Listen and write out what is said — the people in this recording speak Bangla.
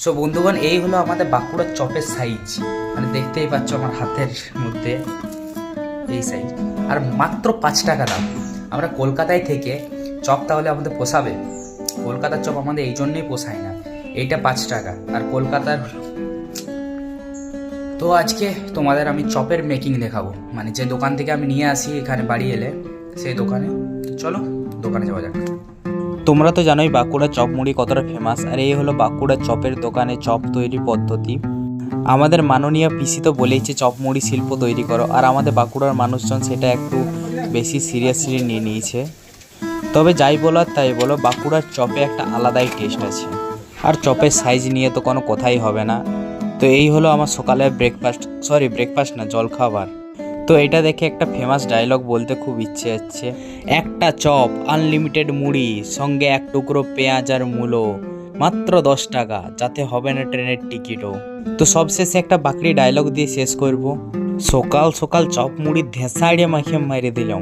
সো বন্ধুগণ, এই হলো আমাদের বাঁকুড়ার চপের সাইজ। মানে দেখতেই পাচ্ছ আমার হাতের মধ্যে এই সাইজ, আর মাত্র 5 টাকা দাম। আমরা কলকাতায় থেকে চপ তাহলে আমাদের পোষাবে? কলকাতার চপ আমাদের এই জন্যই পোষায় না। এইটা 5 টাকা, আর কলকাতার। তো আজকে তোমাদের আমি চপের মেকিং দেখাবো, মানে যে দোকান থেকে আমি নিয়ে আসি এখানে বাড়ি এলে, সেই দোকানে। চলো দোকানে যাওয়া যাক। তোমরা তো জানোই বাঁকুড়ার চপ মুড়ি কতটা ফেমাস, আর এই হলো বাঁকুড়ার চপের দোকানে চপ তৈরির পদ্ধতি। আমাদের মাননীয় পিসি তো বলেইছে চপ মুড়ি শিল্প তৈরি করো, আর আমাদের বাঁকুড়ার মানুষজন সেটা একটু বেশি সিরিয়াসলি নিয়ে নিয়েছে। তবে যাই বলো আর তাই বলো, বাঁকুড়ার চপে একটা আলাদাই টেস্ট আছে, আর চপের সাইজ নিয়ে তো কোনো কথাই হবে না। তো এই হলো আমার সকালের ব্রেকফাস্ট না, জলখাবার। তো এটা দেখে একটা ফেমাস ডায়লগ বলতে খুব ইচ্ছে হচ্ছে, একটা চপ আনলিমিটেড মুড়ি সঙ্গে এক টুকরো পেঁয়াজ আর মূলো, মাত্র 10 টাকা, যাতে হবে না ট্রেনের টিকিটও। তো সবশেষে একটা বাকরি ডায়লগ দিয়ে শেষ করব, সকাল সকাল চপ মুড়ি ধেঁসাড়ে মাখিয়ে মেরে দিলাম।